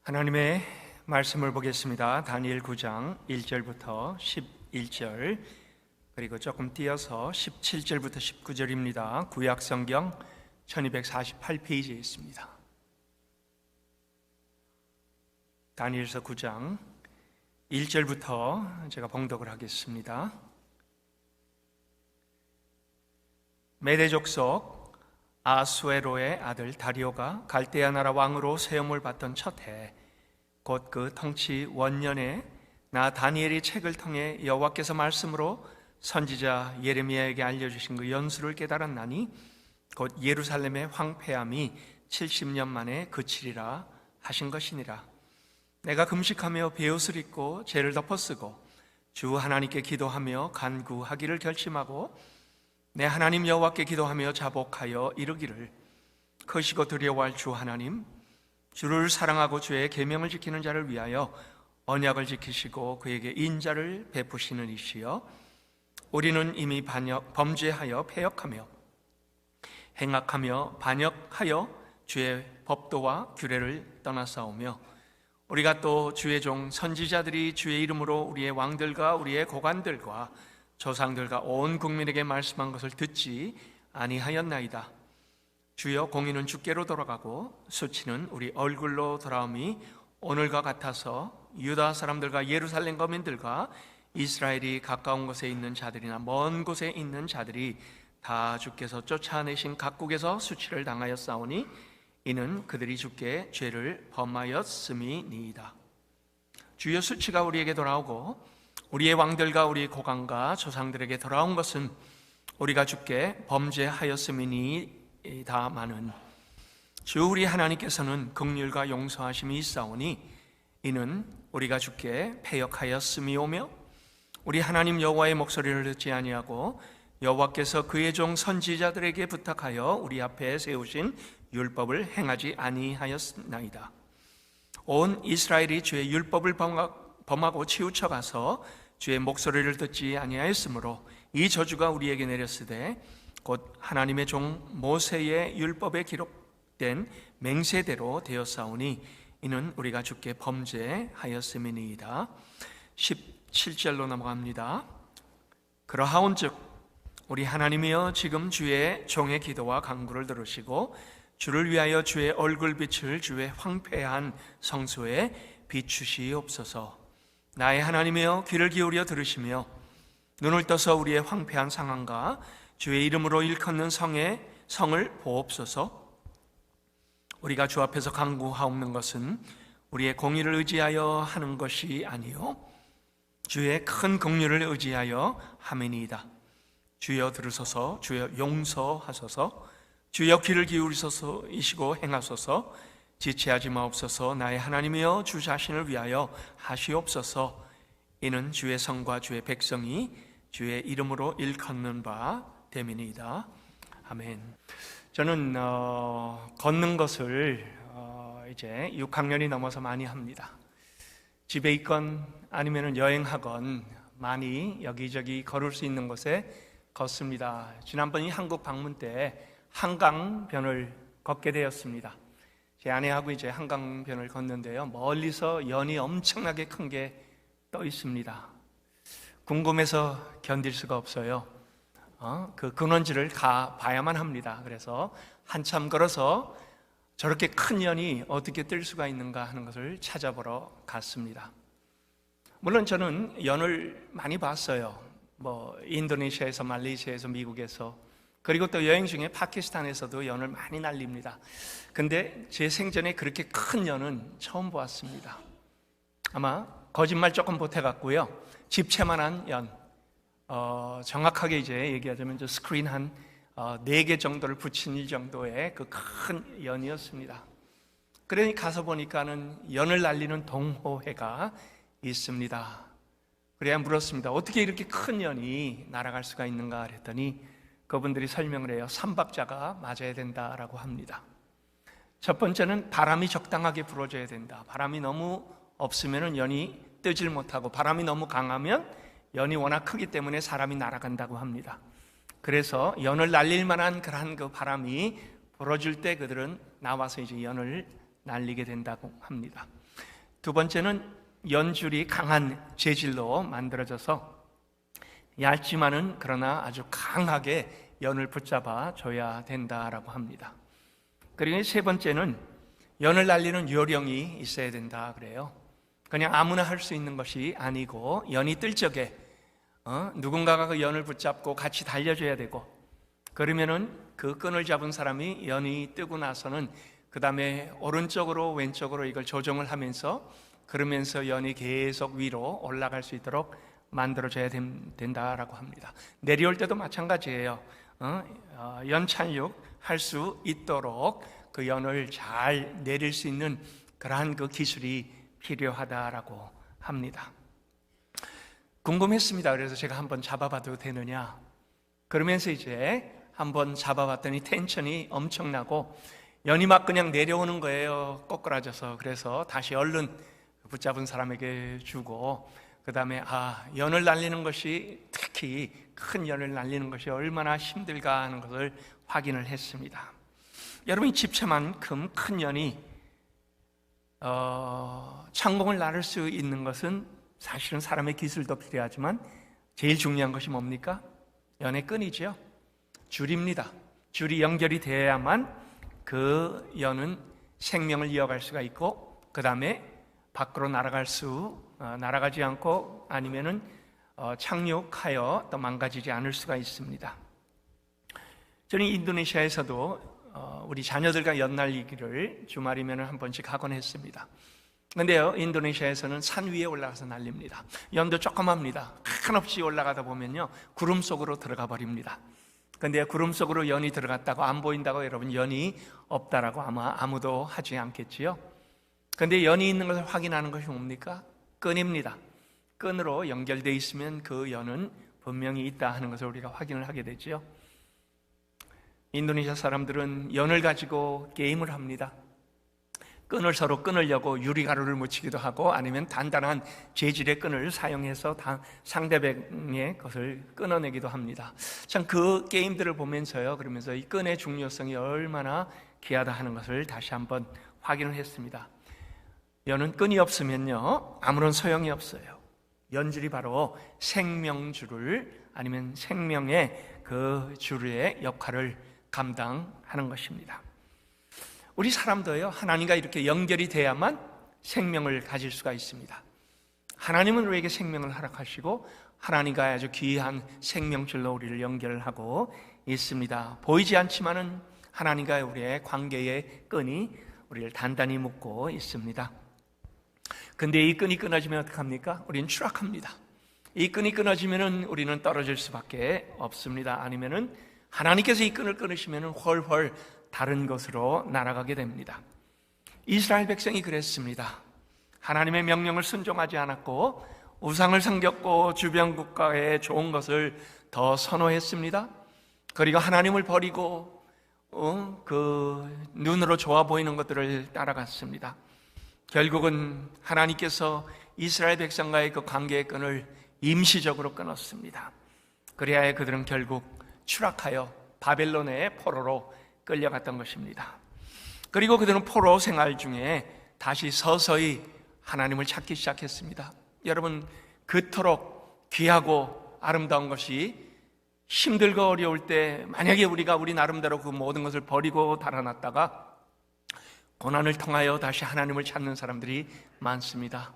하나님의 말씀을 보겠습니다. 다니엘 9장 1절부터 11절, 그리고 조금 띄어서 17절부터 19절입니다. 구약성경 1248페이지에 있습니다. 다니엘서 9장 1절부터 제가 봉독을 하겠습니다. 메대 족속 아수에로의 아들 다리오가 갈대아 나라 왕으로 세움을 받던 첫 해, 곧 그 통치 원년에 나 다니엘이 책을 통해 여호와께서 말씀으로 선지자 예레미야에게 알려주신 그 연수를 깨달았나니 곧 예루살렘의 황폐함이 70년 만에 그치리라 하신 것이니라. 내가 금식하며 베옷을 입고 죄를 덮어쓰고 주 하나님께 기도하며 간구하기를 결심하고 내 하나님 여호와께 기도하며 자복하여 이르기를, 크시고 두려워할 주 하나님, 주를 사랑하고 주의 계명을 지키는 자를 위하여 언약을 지키시고 그에게 인자를 베푸시는 이시여, 우리는 이미 범죄하여 패역하며 행악하며 반역하여 주의 법도와 규례를 떠나싸우며, 우리가 또 주의 종 선지자들이 주의 이름으로 우리의 왕들과 우리의 고관들과 조상들과 온 국민에게 말씀한 것을 듣지 아니하였나이다. 주여, 공의는 주께로 돌아가고 수치는 우리 얼굴로 돌아옴이 오늘과 같아서 유다 사람들과 예루살렘 거민들과 이스라엘이 가까운 곳에 있는 자들이나 먼 곳에 있는 자들이 다 주께서 쫓아내신 각국에서 수치를 당하였사오니 이는 그들이 주께 죄를 범하였음이니이다. 주여, 수치가 우리에게 돌아오고 우리의 왕들과 우리의 고관과 조상들에게 돌아온 것은 우리가 주께 범죄하였음이니다마는 주 우리 하나님께서는 긍휼과 용서하심이 있사오니 이는 우리가 주께 패역하였음이오며 우리 하나님 여호와의 목소리를 듣지 아니하고 여호와께서 그의 종 선지자들에게 부탁하여 우리 앞에 세우신 율법을 행하지 아니하였나이다. 온 이스라엘이 주의 율법을 범하고 치우쳐가서 주의 목소리를 듣지 아니하였으므로 이 저주가 우리에게 내렸으되 곧 하나님의 종 모세의 율법에 기록된 맹세대로 되었사오니 이는 우리가 주께 범죄하였음이니이다. 17절로 넘어갑니다. 그러하온즉 우리 하나님이여, 지금 주의 종의 기도와 간구를 들으시고 주를 위하여 주의 얼굴빛을 주의 황폐한 성소에 비추시옵소서. 나의 하나님이여, 귀를 기울여 들으시며 눈을 떠서 우리의 황폐한 상황과 주의 이름으로 일컫는 성을 보옵소서. 우리가 주 앞에서 간구하옵는 것은 우리의 공의를 의지하여 하는 것이 아니요 주의 큰 긍휼을 의지하여 함이니이다. 주여 들으소서. 주여 용서하소서. 주여 귀를 기울이소서이시고 행하소서. 지체하지 마옵소서. 나의 하나님이여, 주 자신을 위하여 하시옵소서. 이는 주의 성과 주의 백성이 주의 이름으로 일컫는 바 됨이니이다. 아멘. 저는 걷는 것을 이제 6학년이 넘어서 많이 합니다. 집에 있건 아니면 여행하건 많이 여기저기 걸을 수 있는 곳에 걷습니다. 지난번 이 한국 방문 때 한강변을 걷게 되었습니다. 제 아내하고 이제 한강변을 걷는데요, 멀리서 연이 엄청나게 큰 게 떠 있습니다. 궁금해서 견딜 수가 없어요. 그 근원지를 가 봐야만 합니다. 그래서 한참 걸어서 저렇게 큰 연이 어떻게 뜰 수가 있는가 하는 것을 찾아보러 갔습니다. 물론 저는 연을 많이 봤어요. 인도네시아에서, 말레이시아에서, 미국에서, 그리고 또 여행 중에 파키스탄에서도 연을 많이 날립니다. 근데 제 생전에 그렇게 큰 연은 처음 보았습니다. 아마 거짓말 조금 보태갖고요, 집채만한 연, 정확하게 이제 얘기하자면 스크린 한 4개 정도를 붙인 일 정도의 그 큰 연이었습니다. 그러니 가서 보니까는 연을 날리는 동호회가 있습니다. 그래야 물었습니다. 어떻게 이렇게 큰 연이 날아갈 수가 있는가 그랬더니 그분들이 설명을 해요. 3박자가 맞아야 된다라고 합니다. 첫 번째는 바람이 적당하게 불어줘야 된다. 바람이 너무 없으면 연이 뜨질 못하고, 바람이 너무 강하면 연이 워낙 크기 때문에 사람이 날아간다고 합니다. 그래서 연을 날릴 만한 그러한 그 바람이 불어줄 때 그들은 나와서 이제 연을 날리게 된다고 합니다. 두 번째는 연줄이 강한 재질로 만들어져서 얇지만은 그러나 아주 강하게 연을 붙잡아 줘야 된다라고 합니다. 그리고 세 번째는 연을 날리는 요령이 있어야 된다 그래요. 그냥 아무나 할 수 있는 것이 아니고 연이 뜰 적에 누군가가 그 연을 붙잡고 같이 달려줘야 되고, 그러면은 그 끈을 잡은 사람이 연이 뜨고 나서는 그 다음에 오른쪽으로 왼쪽으로 이걸 조정을 하면서, 그러면서 연이 계속 위로 올라갈 수 있도록 만들어줘야 된다라고 합니다. 내려올 때도 마찬가지예요. 연 착륙 할 수 있도록 그 연을 잘 내릴 수 있는 그러한 그 기술이 필요하다라고 합니다. 궁금했습니다. 그래서 제가 한번 잡아봐도 되느냐, 그러면서 이제 한번 잡아봤더니 텐션이 엄청나고 연이 막 그냥 내려오는 거예요, 꼬꾸라져서. 그래서 다시 얼른 붙잡은 사람에게 주고, 그 다음에 연을 날리는 것이, 특히 큰 연을 날리는 것이 얼마나 힘들까 하는 것을 확인을 했습니다. 여러분이 집채만큼 큰 연이 창공을 나를 수 있는 것은 사실은 사람의 기술도 필요하지만 제일 중요한 것이 뭡니까? 연의 끈이죠. 줄입니다. 줄이 연결이 되어야만 그 연은 생명을 이어갈 수가 있고, 그 다음에 밖으로 날아가지 않고 아니면은 착륙하여 또 망가지지 않을 수가 있습니다. 저는 인도네시아에서도 우리 자녀들과 연 날리기를 주말이면 한 번씩 하곤 했습니다. 그런데요, 인도네시아에서는 산 위에 올라가서 날립니다. 연도 조그맣니다. 한없이 올라가다 보면요, 구름 속으로 들어가 버립니다. 그런데 구름 속으로 연이 들어갔다고 안 보인다고 여러분, 연이 없다라고 아마 아무도 하지 않겠지요. 그런데 연이 있는 것을 확인하는 것이 뭡니까? 끈입니다. 끈으로 연결되어 있으면 그 연은 분명히 있다 하는 것을 우리가 확인을 하게 되죠. 인도네시아 사람들은 연을 가지고 게임을 합니다. 끈을 서로 끊으려고 유리가루를 묻히기도 하고, 아니면 단단한 재질의 끈을 사용해서 상대방의 것을 끊어내기도 합니다. 참 그 게임들을 보면서요, 그러면서 이 끈의 중요성이 얼마나 귀하다 하는 것을 다시 한번 확인을 했습니다. 연은 끈이 없으면요, 아무런 소용이 없어요. 연줄이 바로 생명줄을, 아니면 생명의 그 줄의 역할을 감당하는 것입니다. 우리 사람도요, 하나님과 이렇게 연결이 돼야만 생명을 가질 수가 있습니다. 하나님은 우리에게 생명을 허락하시고 하나님과 아주 귀한 생명줄로 우리를 연결하고 있습니다. 보이지 않지만은 하나님과 우리의 관계의 끈이 우리를 단단히 묶고 있습니다. 근데 이 끈이 끊어지면 어떡합니까? 우리는 추락합니다. 이 끈이 끊어지면은 우리는 떨어질 수밖에 없습니다. 아니면은 하나님께서 이 끈을 끊으시면은 훨훨 다른 곳으로 날아가게 됩니다. 이스라엘 백성이 그랬습니다. 하나님의 명령을 순종하지 않았고 우상을 섬겼고 주변 국가의 좋은 것을 더 선호했습니다. 그리고 하나님을 버리고 그 눈으로 좋아 보이는 것들을 따라갔습니다. 결국은 하나님께서 이스라엘 백성과의 그 관계의 끈을 임시적으로 끊었습니다. 그래야 그들은 결국 추락하여 바벨론의 포로로 끌려갔던 것입니다. 그리고 그들은 포로 생활 중에 다시 서서히 하나님을 찾기 시작했습니다. 여러분, 그토록 귀하고 아름다운 것이 힘들고 어려울 때 만약에 우리가 우리 나름대로 그 모든 것을 버리고 달아났다가 고난을 통하여 다시 하나님을 찾는 사람들이 많습니다.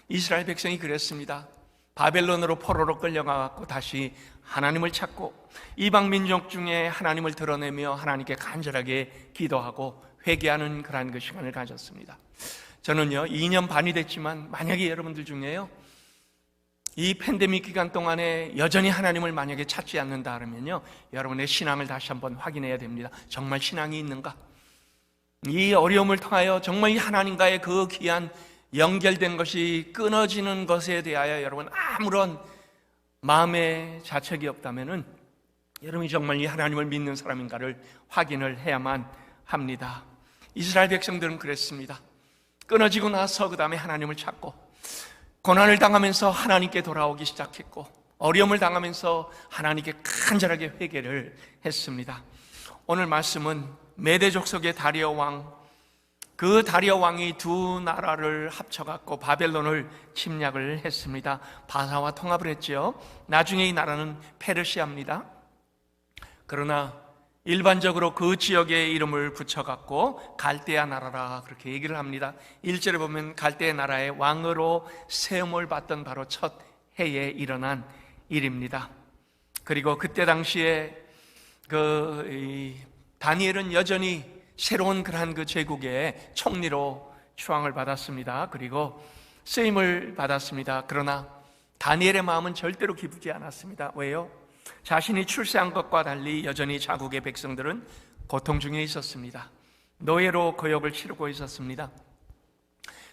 이스라엘 백성이 그랬습니다. 바벨론으로 포로로 끌려가고 다시 하나님을 찾고 이방 민족 중에 하나님을 드러내며 하나님께 간절하게 기도하고 회개하는 그러한 그 시간을 가졌습니다. 저는요, 2년 반이 됐지만 만약에 여러분들 중에요, 이 팬데믹 기간 동안에 여전히 하나님을 만약에 찾지 않는다 그러면요, 여러분의 신앙을 다시 한번 확인해야 됩니다. 정말 신앙이 있는가? 이 어려움을 통하여 정말 하나님과의 그 귀한 연결된 것이 끊어지는 것에 대하여 여러분 아무런 마음의 자책이 없다면은 여러분이 정말 이 하나님을 믿는 사람인가를 확인을 해야만 합니다. 이스라엘 백성들은 그랬습니다. 끊어지고 나서 그 다음에 하나님을 찾고 고난을 당하면서 하나님께 돌아오기 시작했고 어려움을 당하면서 하나님께 간절하게 회개를 했습니다. 오늘 말씀은 메대 족속의 다리오 왕, 그 다리아 왕이 두 나라를 합쳐갖고 바벨론을 침략을 했습니다. 바사와 통합을 했지요. 나중에 이 나라는 페르시아입니다. 그러나 일반적으로 그 지역의 이름을 붙여갖고 갈대아 나라라 그렇게 얘기를 합니다. 1절에 보면 갈대아 나라의 왕으로 세움을 받던 바로 첫 해에 일어난 일입니다. 그리고 그때 당시에 다니엘은 여전히 새로운 그러한 그 제국의 총리로 추앙을 받았습니다. 그리고 쓰임을 받았습니다. 그러나 다니엘의 마음은 절대로 기쁘지 않았습니다. 왜요? 자신이 출세한 것과 달리 여전히 자국의 백성들은 고통 중에 있었습니다. 노예로 거역을 치르고 있었습니다.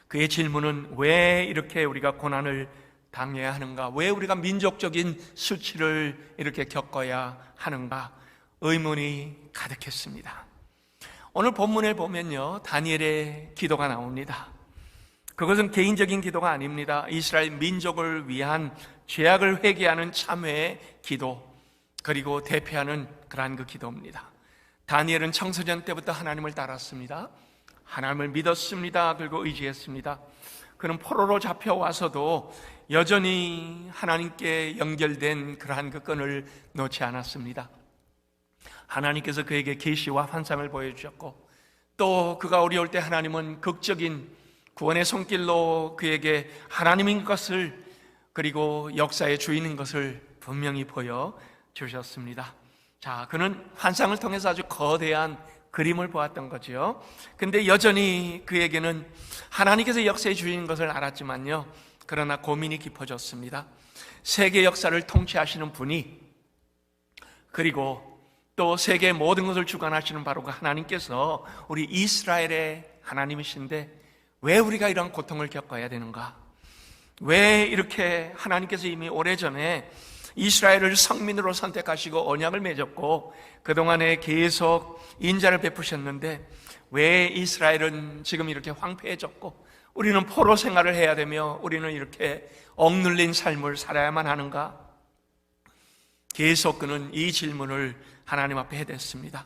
그의 질문은 왜 이렇게 우리가 고난을 당해야 하는가? 왜 우리가 민족적인 수치를 이렇게 겪어야 하는가? 의문이 가득했습니다. 오늘 본문에 보면요, 다니엘의 기도가 나옵니다. 그것은 개인적인 기도가 아닙니다. 이스라엘 민족을 위한 죄악을 회개하는 참회의 기도, 그리고 대표하는 그러한 그 기도입니다. 다니엘은 청소년 때부터 하나님을 따랐습니다. 하나님을 믿었습니다. 그리고 의지했습니다. 그는 포로로 잡혀와서도 여전히 하나님께 연결된 그러한 그 끈을 놓지 않았습니다. 하나님께서 그에게 계시와 환상을 보여주셨고, 또 그가 어려울 때 하나님은 극적인 구원의 손길로 그에게 하나님인 것을, 그리고 역사의 주인인 것을 분명히 보여주셨습니다. 자, 그는 환상을 통해서 아주 거대한 그림을 보았던 거죠. 근데 여전히 그에게는 하나님께서 역사의 주인인 것을 알았지만요, 그러나 고민이 깊어졌습니다. 세계 역사를 통치하시는 분이, 그리고 또 세계의 모든 것을 주관하시는 바로 그 하나님께서 우리 이스라엘의 하나님이신데 왜 우리가 이런 고통을 겪어야 되는가? 왜 이렇게 하나님께서 이미 오래전에 이스라엘을 성민으로 선택하시고 언약을 맺었고 그동안에 계속 인자를 베푸셨는데 왜 이스라엘은 지금 이렇게 황폐해졌고 우리는 포로 생활을 해야 되며 우리는 이렇게 억눌린 삶을 살아야만 하는가? 계속 그는 이 질문을 하나님 앞에 해댔습니다.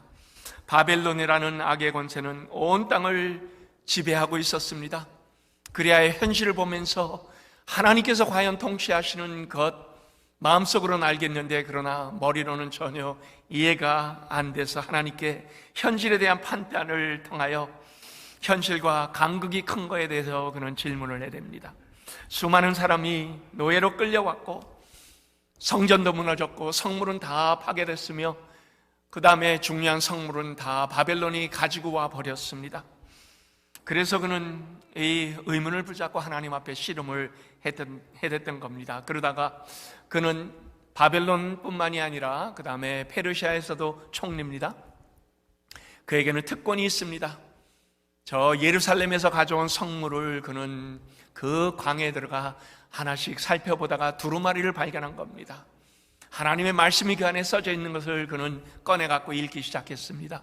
바벨론이라는 악의 권세는 온 땅을 지배하고 있었습니다. 그리하여 현실을 보면서 하나님께서 과연 통치하시는 것 마음속으로는 알겠는데 그러나 머리로는 전혀 이해가 안 돼서 하나님께 현실에 대한 판단을 통하여 현실과 간극이 큰 거에 대해서 그는 질문을 내댑니다. 수많은 사람이 노예로 끌려왔고 성전도 무너졌고 성물은 다 파괴됐으며 그 다음에 중요한 성물은 다 바벨론이 가지고 와 버렸습니다. 그래서 그는 이 의문을 붙잡고 하나님 앞에 씨름을 해댔던 겁니다. 그러다가 그는 바벨론뿐만이 아니라 그 다음에 페르시아에서도 총리입니다. 그에게는 특권이 있습니다. 저 예루살렘에서 가져온 성물을 그는 그 광에 들어가 하나씩 살펴보다가 두루마리를 발견한 겁니다. 하나님의 말씀이 그 안에 써져 있는 것을 그는 꺼내갖고 읽기 시작했습니다.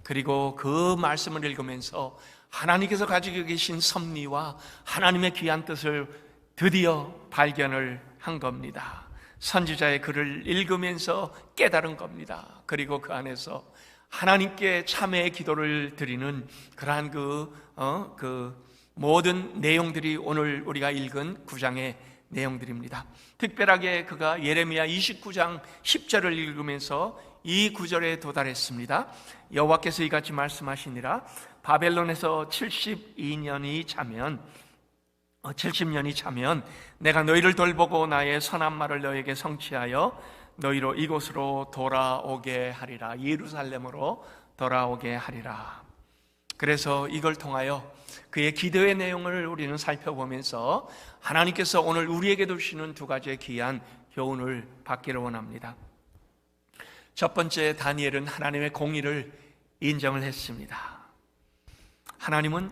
그리고 그 말씀을 읽으면서 하나님께서 가지고 계신 섭리와 하나님의 귀한 뜻을 드디어 발견을 한 겁니다. 선지자의 글을 읽으면서 깨달은 겁니다. 그리고 그 안에서 하나님께 참회의 기도를 드리는 그러한 그 모든 내용들이 오늘 우리가 읽은 9장의 내용들입니다. 특별하게 그가 예레미야 29장 10절을 읽으면서 이 구절에 도달했습니다. 여호와께서 이같이 말씀하시니라 바벨론에서 70년이 차면 내가 너희를 돌보고 나의 선한 말을 너에게 성취하여 너희로 이곳으로 돌아오게 하리라. 예루살렘으로 돌아오게 하리라. 그래서 이걸 통하여 그의 기도의 내용을 우리는 살펴보면서 하나님께서 오늘 우리에게 주시는 두 가지의 귀한 교훈을 받기를 원합니다. 첫 번째, 다니엘은 하나님의 공의를 인정을 했습니다. 하나님은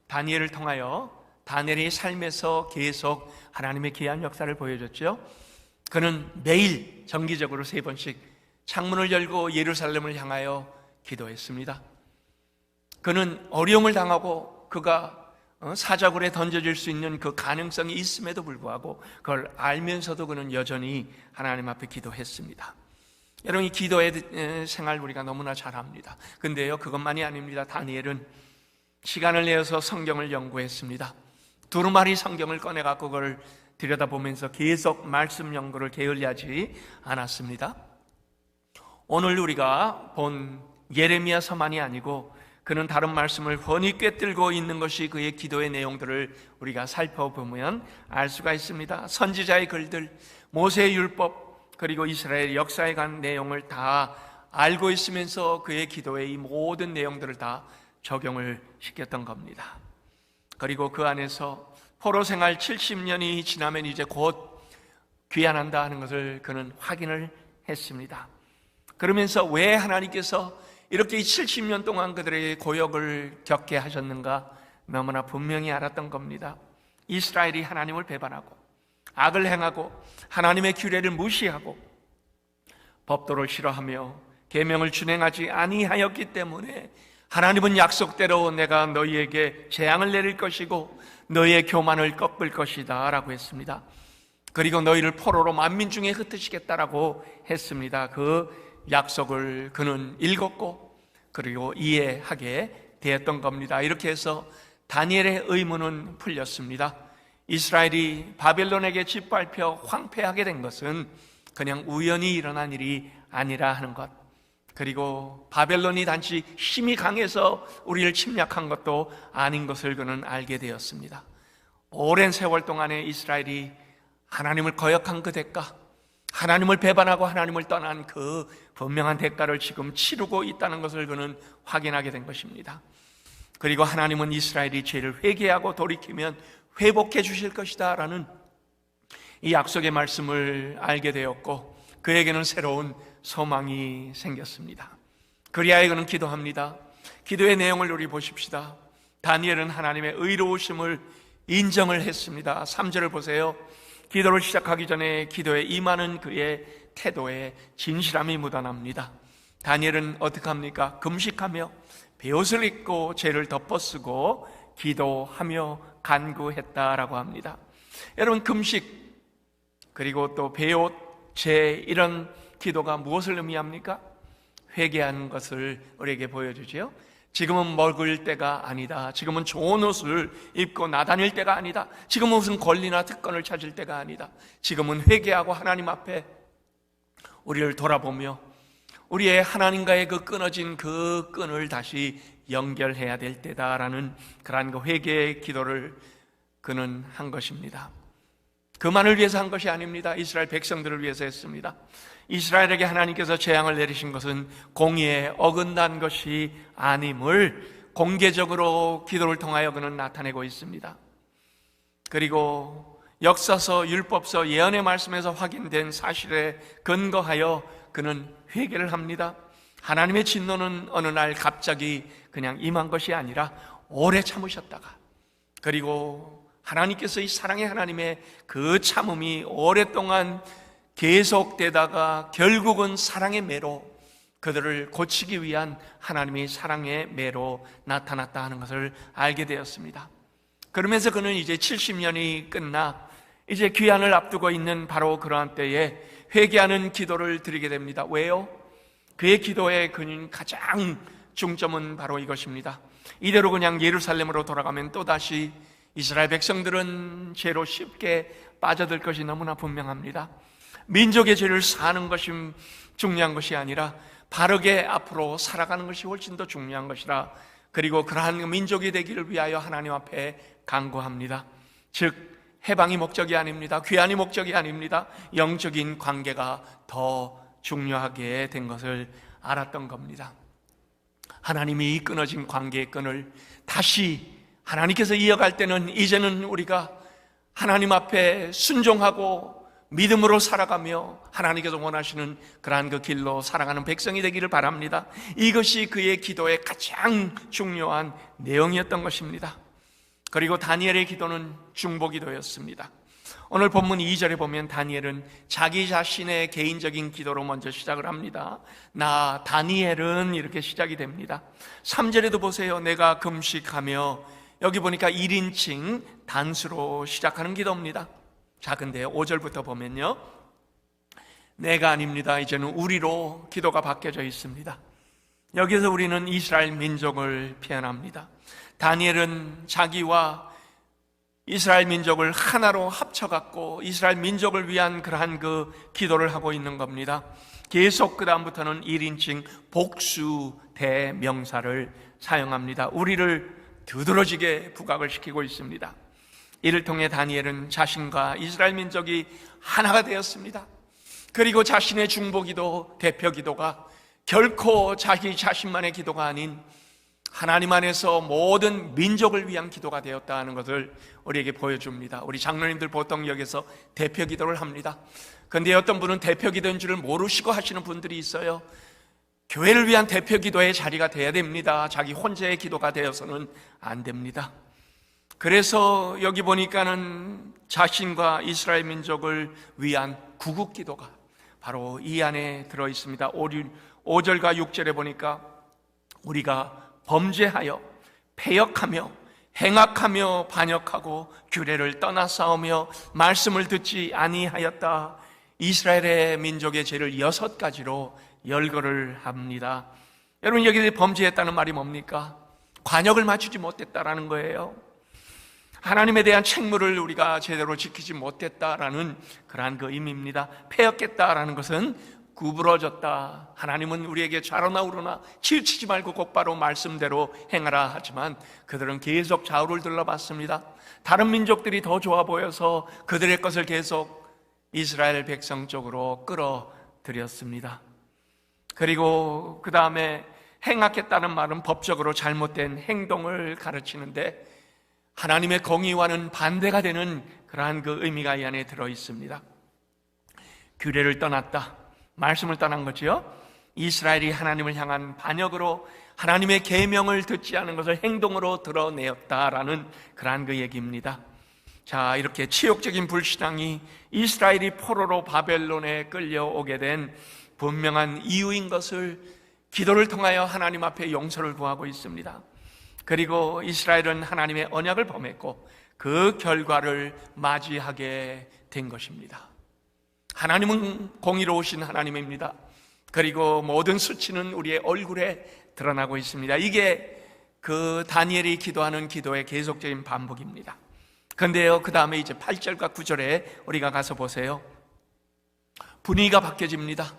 다니엘을 통하여 다니엘의 삶에서 계속 하나님의 귀한 역사를 보여줬죠. 그는 매일 정기적으로 3번씩 창문을 열고 예루살렘을 향하여 기도했습니다. 그는 어려움을 당하고 그가 사자굴에 던져질 수 있는 그 가능성이 있음에도 불구하고 그걸 알면서도 그는 여전히 하나님 앞에 기도했습니다. 여러분, 이 기도의 생활 우리가 너무나 잘합니다. 근데요, 그것만이 아닙니다. 다니엘은 시간을 내어서 성경을 연구했습니다. 두루마리 성경을 꺼내갖고 그걸 들여다보면서 계속 말씀 연구를 게을리하지 않았습니다. 오늘 우리가 본 예레미야서만이 아니고 그는 다른 말씀을 훤히 꿰뚫고 있는 것이 그의 기도의 내용들을 우리가 살펴보면 알 수가 있습니다. 선지자의 글들, 모세의 율법, 그리고 이스라엘 역사에 관한 내용을 다 알고 있으면서 그의 기도의 이 모든 내용들을 다 적용을 시켰던 겁니다. 그리고 그 안에서 포로 생활 70년이 지나면 이제 곧 귀환한다 하는 것을 그는 확인을 했습니다. 그러면서 왜 하나님께서 이렇게 70년 동안 그들의 고역을 겪게 하셨는가 너무나 분명히 알았던 겁니다. 이스라엘이 하나님을 배반하고 악을 행하고 하나님의 규례를 무시하고 법도를 싫어하며 계명을 준행하지 아니하였기 때문에 하나님은 약속대로 내가 너희에게 재앙을 내릴 것이고 너희의 교만을 꺾을 것이다 라고 했습니다. 그리고 너희를 포로로 만민 중에 흩으시겠다라고 했습니다. 그 약속을 그는 읽었고 그리고 이해하게 되었던 겁니다. 이렇게 해서 다니엘의 의문은 풀렸습니다. 이스라엘이 바벨론에게 짓밟혀 황폐하게 된 것은 그냥 우연히 일어난 일이 아니라 하는 것, 그리고 바벨론이 단지 힘이 강해서 우리를 침략한 것도 아닌 것을 그는 알게 되었습니다. 오랜 세월 동안에 이스라엘이 하나님을 거역한 그 대가, 하나님을 배반하고 하나님을 떠난 그 분명한 대가를 지금 치르고 있다는 것을 그는 확인하게 된 것입니다. 그리고 하나님은 이스라엘이 죄를 회개하고 돌이키면 회복해 주실 것이다 라는 이 약속의 말씀을 알게 되었고 그에게는 새로운 소망이 생겼습니다. 그리하여 그는 기도합니다. 기도의 내용을 우리 보십시다. 다니엘은 하나님의 의로우심을 인정을 했습니다. 3절을 보세요. 기도를 시작하기 전에 기도에 임하는 그의 태도에 진실함이 묻어납니다. 다니엘은 어떻게 합니까? 금식하며 베옷을 입고 죄를 덮어쓰고 기도하며 간구했다라고 합니다. 여러분, 금식 그리고 또 베옷, 죄, 이런 기도가 무엇을 의미합니까? 회개하는 것을 우리에게 보여주지요. 지금은 먹을 때가 아니다. 지금은 좋은 옷을 입고 나다닐 때가 아니다. 지금은 무슨 권리나 특권을 찾을 때가 아니다. 지금은 회개하고 하나님 앞에 우리를 돌아보며 우리의 하나님과의 그 끊어진 그 끈을 다시 연결해야 될 때다라는 그러한 그 회개의 기도를 그는 한 것입니다. 그만을 위해서 한 것이 아닙니다. 이스라엘 백성들을 위해서 했습니다. 이스라엘에게 하나님께서 재앙을 내리신 것은 공의에 어긋난 것이 아님을 공개적으로 기도를 통하여 그는 나타내고 있습니다. 그리고 역사서, 율법서, 예언의 말씀에서 확인된 사실에 근거하여 그는 회개를 합니다. 하나님의 진노는 어느 날 갑자기 그냥 임한 것이 아니라 오래 참으셨다가, 그리고 하나님께서 이 사랑의 하나님의 그 참음이 오랫동안 계속되다가 결국은 사랑의 매로 그들을 고치기 위한 하나님의 사랑의 매로 나타났다 하는 것을 알게 되었습니다. 그러면서 그는 이제 70년이 끝나 이제 귀환을 앞두고 있는 바로 그러한 때에 회개하는 기도를 드리게 됩니다. 왜요? 그의 기도의 그는 가장 중점은 바로 이것입니다. 이대로 그냥 예루살렘으로 돌아가면 또다시 이스라엘 백성들은 죄로 쉽게 빠져들 것이 너무나 분명합니다. 민족의 죄를 사는 것이 중요한 것이 아니라 바르게 앞으로 살아가는 것이 훨씬 더 중요한 것이라, 그리고 그러한 민족이 되기를 위하여 하나님 앞에 간구합니다. 즉 해방이 목적이 아닙니다. 귀환이 목적이 아닙니다. 영적인 관계가 더 중요하게 된 것을 알았던 겁니다. 하나님이 이 끊어진 관계의 끈을 다시 하나님께서 이어갈 때는 이제는 우리가 하나님 앞에 순종하고 믿음으로 살아가며 하나님께서 원하시는 그러한 그 길로 살아가는 백성이 되기를 바랍니다. 이것이 그의 기도의 가장 중요한 내용이었던 것입니다. 그리고 다니엘의 기도는 중보기도였습니다. 오늘 본문 2절에 보면 다니엘은 자기 자신의 개인적인 기도로 먼저 시작을 합니다. 나 다니엘은 이렇게 시작이 됩니다. 3절에도 보세요. 내가 금식하며, 여기 보니까 1인칭 단수로 시작하는 기도입니다. 자, 근데 5절부터 보면요, 내가 아닙니다. 이제는 우리로 기도가 바뀌어져 있습니다. 여기서 우리는 이스라엘 민족을 표현합니다. 다니엘은 자기와 이스라엘 민족을 하나로 합쳐갖고 이스라엘 민족을 위한 그러한 그 기도를 하고 있는 겁니다. 계속 그 다음부터는 1인칭 복수 대명사를 사용합니다. 우리를 두드러지게 부각을 시키고 있습니다. 이를 통해 다니엘은 자신과 이스라엘 민족이 하나가 되었습니다. 그리고 자신의 중보기도, 대표기도가 결코 자기 자신만의 기도가 아닌 하나님 안에서 모든 민족을 위한 기도가 되었다는 것을 우리에게 보여줍니다. 우리 장로님들 보통 여기서 대표기도를 합니다. 그런데 어떤 분은 대표기도인 줄을 모르시고 하시는 분들이 있어요. 교회를 위한 대표기도의 자리가 돼야 됩니다. 자기 혼자의 기도가 되어서는 안 됩니다. 그래서 여기 보니까는 자신과 이스라엘 민족을 위한 구국기도가 바로 이 안에 들어있습니다. 5절과 6절에 보니까 우리가 범죄하여 패역하며 행악하며 반역하고 규례를 떠나 싸우며 말씀을 듣지 아니하였다. 이스라엘의 민족의 죄를 6가지로 열거를 합니다. 여러분, 여기 범죄했다는 말이 뭡니까? 관역을 맞추지 못했다라는 거예요. 하나님에 대한 책무를 우리가 제대로 지키지 못했다라는 그러한 그 의미입니다. 패역했다라는 것은 구부러졌다. 하나님은 우리에게 좌로나 우로나 치우치지 말고 곧바로 말씀대로 행하라 하지만 그들은 계속 좌우를 둘러봤습니다. 다른 민족들이 더 좋아 보여서 그들의 것을 계속 이스라엘 백성 쪽으로 끌어들였습니다. 그리고 그 다음에 행악했다는 말은 법적으로 잘못된 행동을 가르치는데 하나님의 공의와는 반대가 되는 그러한 그 의미가 이 안에 들어있습니다. 규례를 떠났다, 말씀을 떠난 거지요. 이스라엘이 하나님을 향한 반역으로 하나님의 계명을 듣지 않은 것을 행동으로 드러내었다라는 그러한 그 얘기입니다. 자, 이렇게 치욕적인 불신앙이 이스라엘이 포로로 바벨론에 끌려오게 된 분명한 이유인 것을 기도를 통하여 하나님 앞에 용서를 구하고 있습니다. 그리고 이스라엘은 하나님의 언약을 범했고 그 결과를 맞이하게 된 것입니다. 하나님은 공의로우신 하나님입니다. 그리고 모든 수치는 우리의 얼굴에 드러나고 있습니다. 이게 그 다니엘이 기도하는 기도의 계속적인 반복입니다. 그런데요, 그 다음에 이제 8절과 9절에 우리가 가서 보세요. 분위기가 바뀌어집니다.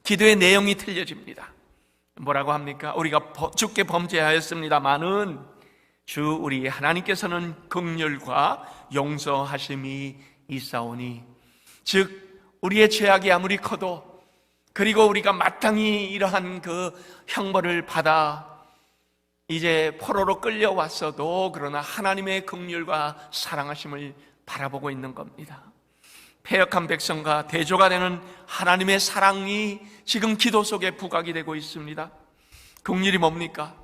기도의 내용이 틀려집니다. 뭐라고 합니까? 우리가 주께 범죄하였습니다마는 주 우리 하나님께서는 긍휼과 용서하심이 있사오니, 즉 우리의 죄악이 아무리 커도 그리고 우리가 마땅히 이러한 그 형벌을 받아 이제 포로로 끌려왔어도 그러나 하나님의 긍휼과 사랑하심을 바라보고 있는 겁니다. 패역한 백성과 대조가 되는 하나님의 사랑이 지금 기도 속에 부각이 되고 있습니다. 긍휼이 뭡니까?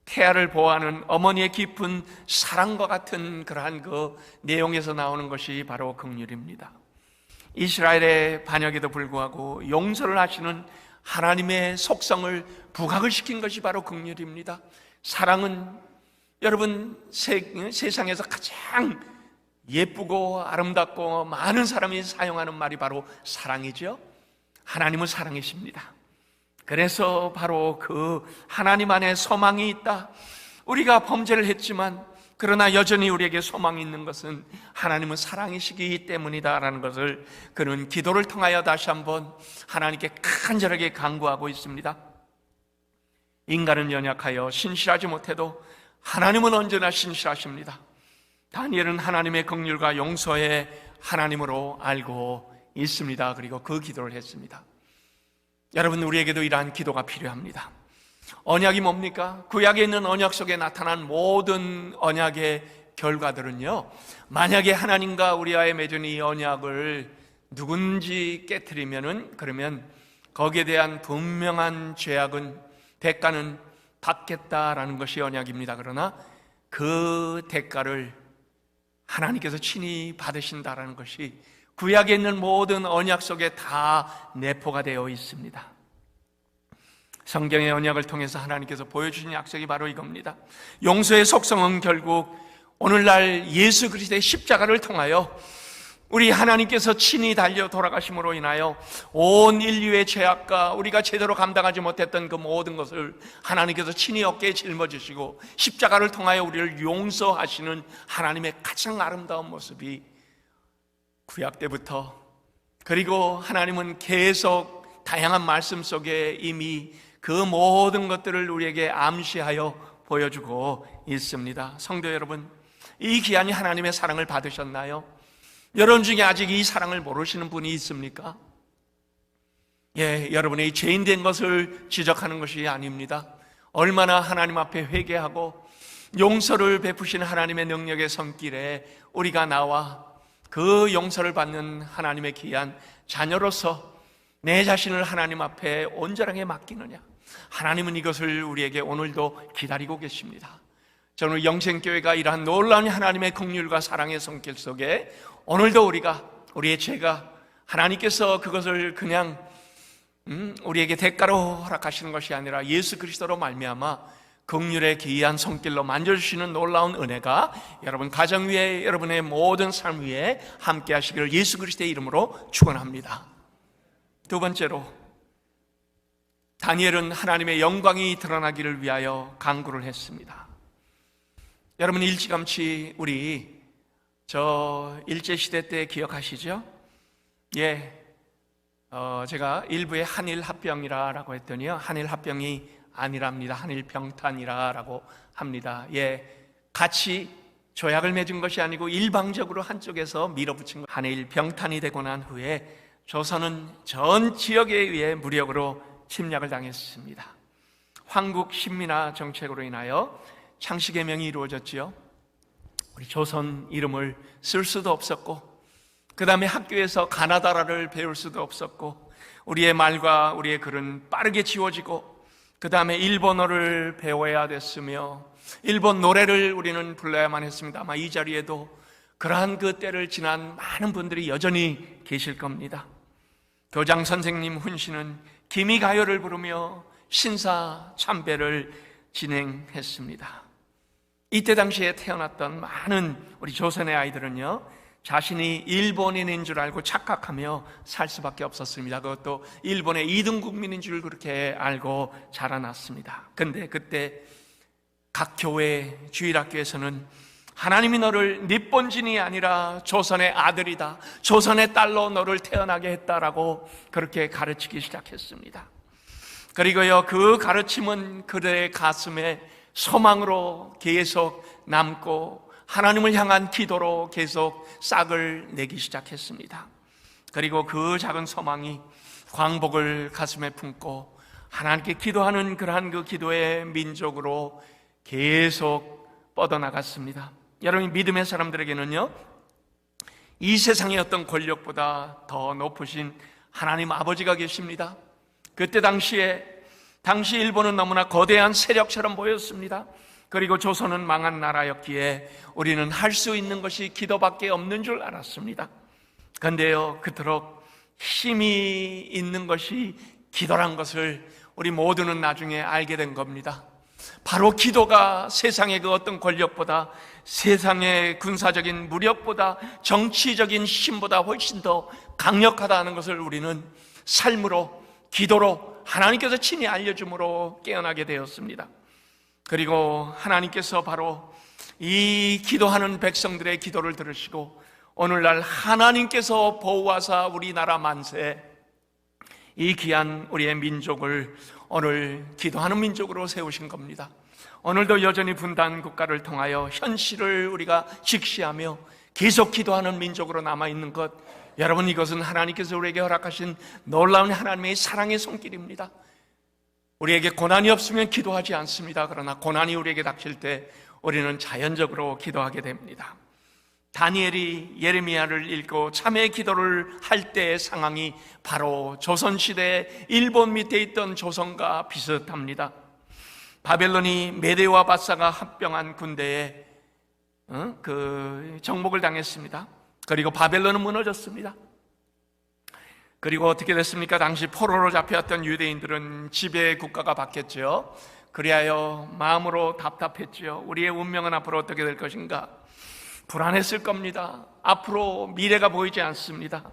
태아를 보호하는 어머니의 깊은 사랑과 같은 그러한 그 내용에서 나오는 것이 바로 긍휼입니다. 이스라엘의 반역에도 불구하고 용서를 하시는 하나님의 속성을 부각을 시킨 것이 바로 긍휼입니다. 사랑은 여러분 세상에서 가장 예쁘고 아름답고 많은 사람이 사용하는 말이 바로 사랑이죠. 하나님은 사랑이십니다. 그래서 바로 그 하나님 안에 소망이 있다. 우리가 범죄를 했지만 그러나 여전히 우리에게 소망이 있는 것은 하나님은 사랑이시기 때문이다라는 것을 그는 기도를 통하여 다시 한번 하나님께 간절하게 간구하고 있습니다. 인간은 연약하여 신실하지 못해도 하나님은 언제나 신실하십니다. 다니엘은 하나님의 긍휼과 용서의 하나님으로 알고 있습니다. 그리고 그 기도를 했습니다. 여러분, 우리에게도 이러한 기도가 필요합니다. 언약이 뭡니까? 구약에 있는 언약 속에 나타난 모든 언약의 결과들은요, 만약에 하나님과 우리와의 맺은 이 언약을 누군지 깨트리면은, 그러면 거기에 대한 분명한 죄악은, 대가는 받겠다라는 것이 언약입니다. 그러나 그 대가를 하나님께서 친히 받으신다라는 것이 구약에 있는 모든 언약 속에 다 내포가 되어 있습니다. 성경의 언약을 통해서 하나님께서 보여주신 약속이 바로 이겁니다. 용서의 속성은 결국 오늘날 예수 그리스도의 십자가를 통하여 우리 하나님께서 친히 달려 돌아가심으로 인하여 온 인류의 죄악과 우리가 제대로 감당하지 못했던 그 모든 것을 하나님께서 친히 어깨에 짊어지시고 십자가를 통하여 우리를 용서하시는 하나님의 가장 아름다운 모습이 구약 때부터, 그리고 하나님은 계속 다양한 말씀 속에 이미 그 모든 것들을 우리에게 암시하여 보여주고 있습니다. 성도 여러분, 이 귀한 하나님의 사랑을 받으셨나요? 여러분 중에 아직 이 사랑을 모르시는 분이 있습니까? 여러분의 죄인 된 것을 지적하는 것이 아닙니다. 얼마나 하나님 앞에 회개하고 용서를 베푸시는 하나님의 능력의 손길에 우리가 나와 그 용서를 받는 하나님의 귀한 자녀로서 내 자신을 하나님 앞에 온전하게 맡기느냐, 하나님은 이것을 우리에게 오늘도 기다리고 계십니다. 저는 영생교회가 이러한 놀라운 하나님의 긍휼과 사랑의 손길 속에 오늘도 우리의 죄가 하나님께서 그것을 그냥 우리에게 대가로 허락하시는 것이 아니라 예수 그리스도로 말미암아 긍휼의 기이한 손길로 만져주시는 놀라운 은혜가 여러분 가정 위에, 여러분의 모든 삶 위에 함께 하시기를 예수 그리스도의 이름으로 축원합니다. 두 번째로, 다니엘은 하나님의 영광이 드러나기를 위하여 간구를 했습니다. 여러분 일찌감치 우리 일제시대 때 기억하시죠? 제가 일부에 한일합병이라고 했더니요, 한일합병이 아니랍니다. 한일병탄이라고 합니다. 같이 조약을 맺은 것이 아니고 일방적으로 한쪽에서 밀어붙인 것. 한일병탄이 되고 난 후에 조선은 전 지역에 의해 무력으로 침략을 당했습니다. 황국 신민화 정책으로 인하여 창씨개명이 이루어졌지요. 우리 조선 이름을 쓸 수도 없었고, 그 다음에 학교에서 가나다라를 배울 수도 없었고, 우리의 말과 우리의 글은 빠르게 지워지고, 그 다음에 일본어를 배워야 됐으며 일본 노래를 우리는 불러야만 했습니다. 아마 이 자리에도 그러한 그 때를 지난 많은 분들이 여전히 계실 겁니다. 교장 선생님 훈시는 기미가요를 부르며 신사 참배를 진행했습니다. 이때 당시에 태어났던 많은 우리 조선의 아이들은요, 자신이 일본인인 줄 알고 착각하며 살 수밖에 없었습니다. 그것도 일본의 2등 국민인 줄 그렇게 알고 자라났습니다. 근데 그때 각 교회, 주일학교에서는 하나님이 너를日本人이 아니라 조선의 아들이다, 조선의 딸로 너를 태어나게 했다라고 그렇게 가르치기 시작했습니다. 그리고요, 그 가르침은 그들의 가슴에 소망으로 계속 남고 하나님을 향한 기도로 계속 싹을 내기 시작했습니다. 그리고 그 작은 소망이 광복을 가슴에 품고 하나님께 기도하는 그러한 그 기도의 민족으로 계속 뻗어나갔습니다. 여러분, 믿음의 사람들에게는요, 이 세상의 어떤 권력보다 더 높으신 하나님 아버지가 계십니다. 그때 당시 일본은 너무나 거대한 세력처럼 보였습니다. 그리고 조선은 망한 나라였기에 우리는 할 수 있는 것이 기도밖에 없는 줄 알았습니다. 그런데요, 그토록 힘이 있는 것이 기도란 것을 우리 모두는 나중에 알게 된 겁니다. 바로 기도가 세상의 그 어떤 권력보다, 세상의 군사적인 무력보다, 정치적인 힘보다 훨씬 더 강력하다는 것을 우리는 삶으로, 기도로, 하나님께서 친히 알려줌으로 깨어나게 되었습니다. 그리고 하나님께서 바로 이 기도하는 백성들의 기도를 들으시고 오늘날 하나님께서 보호하사 우리나라 만세, 이 귀한 우리의 민족을 오늘 기도하는 민족으로 세우신 겁니다. 오늘도 여전히 분단 국가를 통하여 현실을 우리가 직시하며 계속 기도하는 민족으로 남아있는 것, 여러분, 이것은 하나님께서 우리에게 허락하신 놀라운 하나님의 사랑의 손길입니다. 우리에게 고난이 없으면 기도하지 않습니다. 그러나 고난이 우리에게 닥칠 때 우리는 자연적으로 기도하게 됩니다. 다니엘이 예레미야를 읽고 참회 기도를 할 때의 상황이 바로 조선시대 일본 밑에 있던 조선과 비슷합니다. 바벨론이 메대와 바사가 합병한 군대에 정복을 당했습니다. 그리고 바벨론은 무너졌습니다. 그리고 어떻게 됐습니까? 당시 포로로 잡혀왔던 유대인들은 지배 국가가 바뀌었죠. 그리하여 마음으로 답답했죠. 우리의 운명은 앞으로 어떻게 될 것인가? 불안했을 겁니다. 앞으로 미래가 보이지 않습니다.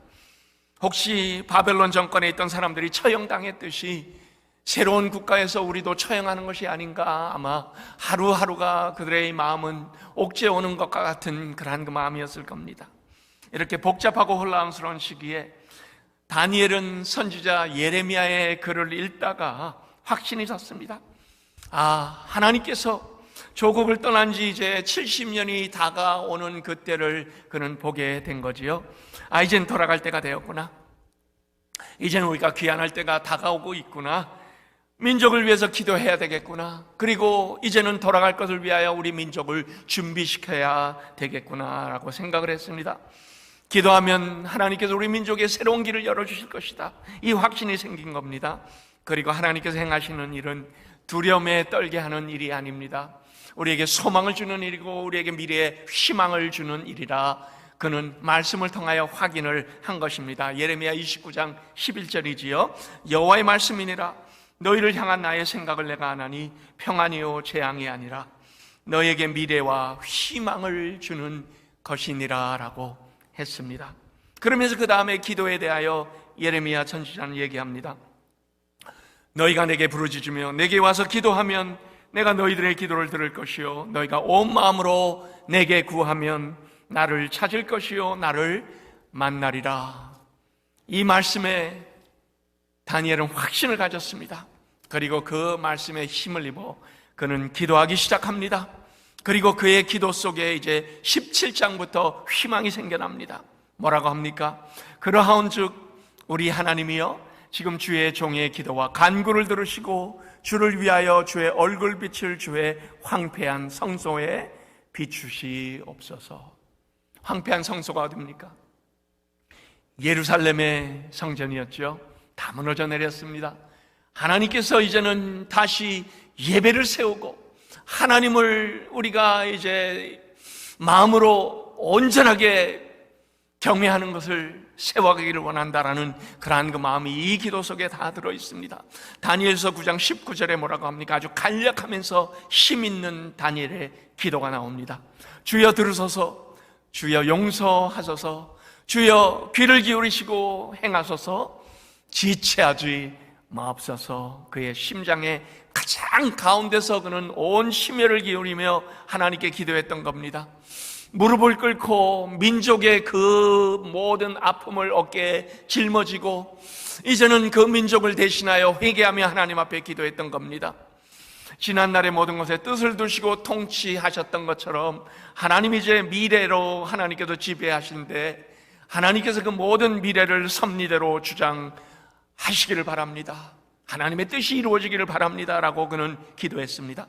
혹시 바벨론 정권에 있던 사람들이 처형당했듯이 새로운 국가에서 우리도 처형하는 것이 아닌가. 아마 하루하루가 그들의 마음은 옥죄오는 것과 같은 그러한 그 마음이었을 겁니다. 이렇게 복잡하고 혼란스러운 시기에 다니엘은 선지자 예레미야의 글을 읽다가 확신이 섰습니다. 하나님께서 조국을 떠난 지 이제 70년이 다가오는 그때를 그는 보게 된 거지요. 이젠 돌아갈 때가 되었구나. 이제는 우리가 귀환할 때가 다가오고 있구나. 민족을 위해서 기도해야 되겠구나. 그리고 이제는 돌아갈 것을 위하여 우리 민족을 준비시켜야 되겠구나 라고 생각을 했습니다. 기도하면 하나님께서 우리 민족에 새로운 길을 열어주실 것이다, 이 확신이 생긴 겁니다. 그리고 하나님께서 행하시는 일은 두려움에 떨게 하는 일이 아닙니다. 우리에게 소망을 주는 일이고 우리에게 미래에 희망을 주는 일이라 그는 말씀을 통하여 확인을 한 것입니다. 예레미야 29장 11절이지요. 여호와의 말씀이니라. 너희를 향한 나의 생각을 내가 아나니 평안이요 재앙이 아니라 너희에게 미래와 희망을 주는 것이니라 라고 했습니다. 그러면서 그 다음에 기도에 대하여 예레미야 선지자는 얘기합니다. 너희가 내게 부르짖으며 내게 와서 기도하면 내가 너희들의 기도를 들을 것이요 너희가 온 마음으로 내게 구하면 나를 찾을 것이요 나를 만나리라. 이 말씀에 다니엘은 확신을 가졌습니다. 그리고 그 말씀에 힘을 입어 그는 기도하기 시작합니다. 그리고 그의 기도 속에 이제 17장부터 희망이 생겨납니다. 뭐라고 합니까? 그러하온즉 우리 하나님이여 지금 주의 종의 기도와 간구를 들으시고 주를 위하여 주의 얼굴빛을 주의 황폐한 성소에 비추시옵소서. 황폐한 성소가 어디입니까? 예루살렘의 성전이었죠. 다 무너져 내렸습니다. 하나님께서 이제는 다시 예배를 세우고 하나님을 우리가 이제 마음으로 온전하게 경외하는 것을 세워가기를 원한다라는 그러한 그 마음이 이 기도 속에 다 들어있습니다. 다니엘서 9장 19절에 뭐라고 합니까? 아주 간략하면서 힘있는 다니엘의 기도가 나옵니다. 주여 들으소서, 주여 용서하소서, 주여 귀를 기울이시고 행하소서, 지체하지 마옵소서. 그의 심장의 가장 가운데서 그는 온 심혈을 기울이며 하나님께 기도했던 겁니다. 무릎을 꿇고 민족의 그 모든 아픔을 어깨에 짊어지고 이제는 그 민족을 대신하여 회개하며 하나님 앞에 기도했던 겁니다. 지난날의 모든 것에 뜻을 두시고 통치하셨던 것처럼 하나님 이제 미래로 하나님께서 지배하시는데 하나님께서 그 모든 미래를 섭리대로 주장하시기를 바랍니다. 하나님의 뜻이 이루어지기를 바랍니다 라고 그는 기도했습니다.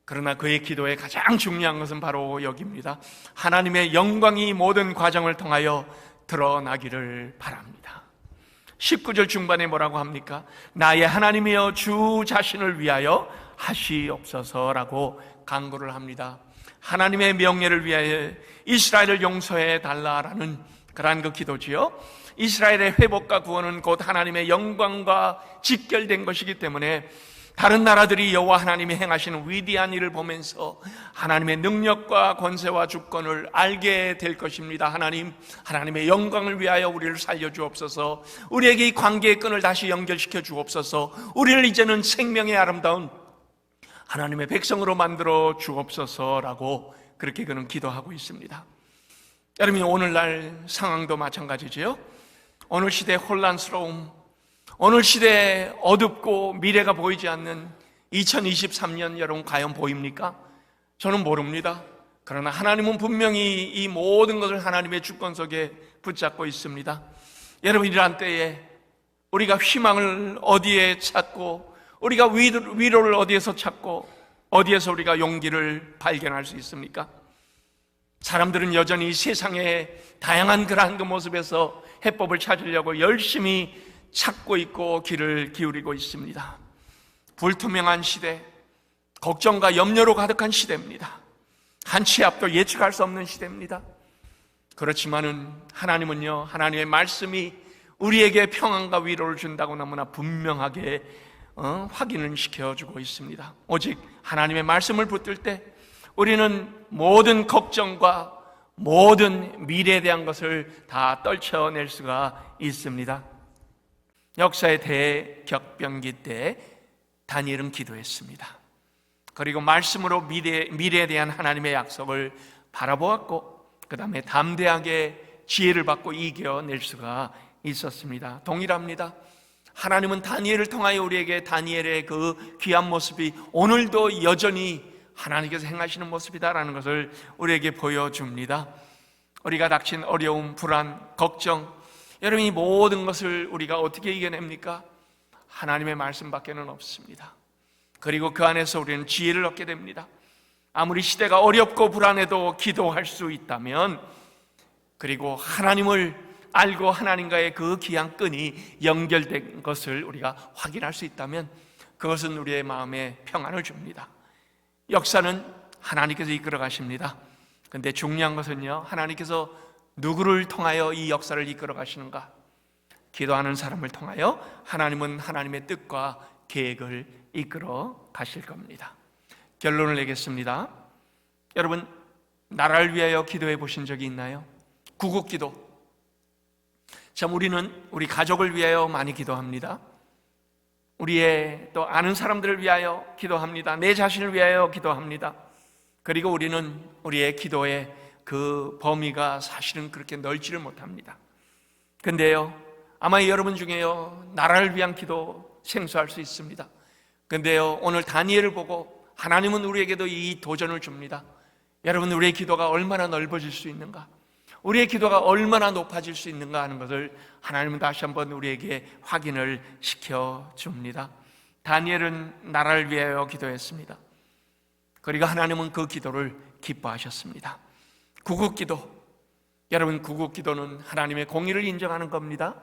그러나 그의 기도의 가장 중요한 것은 바로 여기입니다. 하나님의 영광이 모든 과정을 통하여 드러나기를 바랍니다. 19절 중반에 뭐라고 합니까? 나의 하나님이여 주 자신을 위하여 하시옵소서라고 간구를 합니다. 하나님의 명예를 위하여 이스라엘을 용서해 달라라는 그러한 그 기도지요. 이스라엘의 회복과 구원은 곧 하나님의 영광과 직결된 것이기 때문에 다른 나라들이 여호와 하나님이 행하시는 위대한 일을 보면서 하나님의 능력과 권세와 주권을 알게 될 것입니다. 하나님의 영광을 위하여 우리를 살려주옵소서. 우리에게 이 관계의 끈을 다시 연결시켜 주옵소서. 우리를 이제는 생명의 아름다운 하나님의 백성으로 만들어 주옵소서라고 그렇게 그는 기도하고 있습니다. 여러분, 오늘날 상황도 마찬가지지요. 오늘 시대의 혼란스러움, 오늘 시대에 어둡고 미래가 보이지 않는 2023년 여러분 과연 보입니까? 저는 모릅니다. 그러나 하나님은 분명히 이 모든 것을 하나님의 주권 속에 붙잡고 있습니다. 여러분, 이러한 때에 우리가 희망을 어디에 찾고 우리가 위로를 어디에서 찾고 어디에서 우리가 용기를 발견할 수 있습니까? 사람들은 여전히 세상의 다양한 그러한 그 모습에서 해법을 찾으려고 열심히 찾고 있고 길을 기울이고 있습니다. 불투명한 시대, 걱정과 염려로 가득한 시대입니다. 한 치 앞도 예측할 수 없는 시대입니다. 그렇지만은 하나님은요, 하나님의 말씀이 우리에게 평안과 위로를 준다고 너무나 분명하게 확인을 시켜주고 있습니다. 오직 하나님의 말씀을 붙들 때 우리는 모든 걱정과 모든 미래에 대한 것을 다 떨쳐낼 수가 있습니다. 역사의 대격변기 때 다니엘은 기도했습니다. 그리고 말씀으로 미래에 대한 하나님의 약속을 바라보았고, 그 다음에 담대하게 지혜를 받고 이겨낼 수가 있었습니다. 동일합니다. 하나님은 다니엘을 통하여 우리에게 다니엘의 그 귀한 모습이 오늘도 여전히 하나님께서 행하시는 모습이다라는 것을 우리에게 보여줍니다. 우리가 닥친 어려움, 불안, 걱정, 여러분 이 모든 것을 우리가 어떻게 이겨냅니까? 하나님의 말씀밖에는 없습니다. 그리고 그 안에서 우리는 지혜를 얻게 됩니다. 아무리 시대가 어렵고 불안해도 기도할 수 있다면, 그리고 하나님을 알고 하나님과의 그 귀한 끈이 연결된 것을 우리가 확인할 수 있다면, 그것은 우리의 마음에 평안을 줍니다. 역사는 하나님께서 이끌어 가십니다. 그런데 중요한 것은요, 하나님께서 누구를 통하여 이 역사를 이끌어 가시는가? 기도하는 사람을 통하여 하나님은 하나님의 뜻과 계획을 이끌어 가실 겁니다. 결론을 내겠습니다. 여러분, 나라를 위하여 기도해 보신 적이 있나요? 구국기도. 참 우리는 우리 가족을 위하여 많이 기도합니다. 우리의 또 아는 사람들을 위하여 기도합니다. 내 자신을 위하여 기도합니다. 그리고 우리는 우리의 기도의 그 범위가 사실은 그렇게 넓지를 못합니다. 근데요, 아마 여러분 중에요, 나라를 위한 기도 생소할 수 있습니다. 근데요, 오늘 다니엘을 보고 하나님은 우리에게도 이 도전을 줍니다. 여러분, 우리의 기도가 얼마나 넓어질 수 있는가, 우리의 기도가 얼마나 높아질 수 있는가 하는 것을 하나님은 다시 한번 우리에게 확인을 시켜줍니다. 다니엘은 나라를 위하여 기도했습니다. 그리고 하나님은 그 기도를 기뻐하셨습니다. 구국기도. 여러분, 구국기도는 하나님의 공의를 인정하는 겁니다.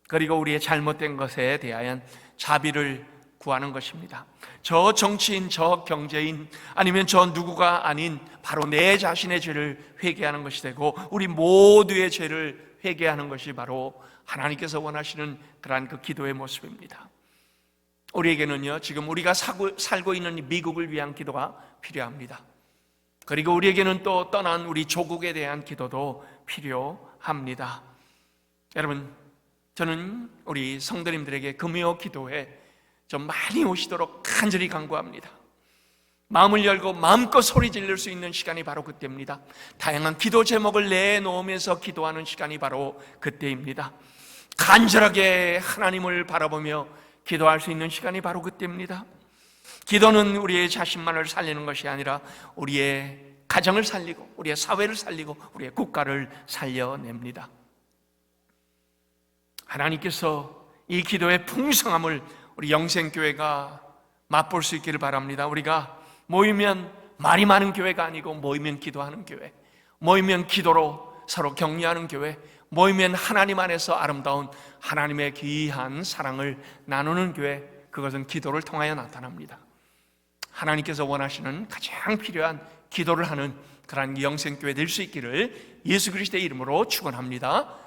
그리고 우리의 잘못된 것에 대한 자비를 구하는 것입니다. 저 정치인, 저 경제인, 아니면 저 누구가 아닌 바로 내 자신의 죄를 회개하는 것이 되고, 우리 모두의 죄를 회개하는 것이 바로 하나님께서 원하시는 그러한 그 기도의 모습입니다. 우리에게는요, 지금 우리가 살고 있는 이 미국을 위한 기도가 필요합니다. 그리고 우리에게는 또 떠난 우리 조국에 대한 기도도 필요합니다. 여러분, 저는 우리 성도님들에게 금요 기도에 좀 많이 오시도록 간절히 간구합니다. 마음을 열고 마음껏 소리 지를 수 있는 시간이 바로 그때입니다. 다양한 기도 제목을 내놓으면서 기도하는 시간이 바로 그때입니다. 간절하게 하나님을 바라보며 기도할 수 있는 시간이 바로 그때입니다. 기도는 우리의 자신만을 살리는 것이 아니라 우리의 가정을 살리고 우리의 사회를 살리고 우리의 국가를 살려냅니다. 하나님께서 이 기도의 풍성함을 우리 영생교회가 맛볼 수 있기를 바랍니다. 우리가 모이면 말이 많은 교회가 아니고 모이면 기도하는 교회, 모이면 기도로 서로 격려하는 교회, 모이면 하나님 안에서 아름다운 하나님의 귀한 사랑을 나누는 교회, 그것은 기도를 통하여 나타납니다. 하나님께서 원하시는 가장 필요한 기도를 하는 그러한 영생교회 될 수 있기를 예수 그리스도의 이름으로 축원합니다.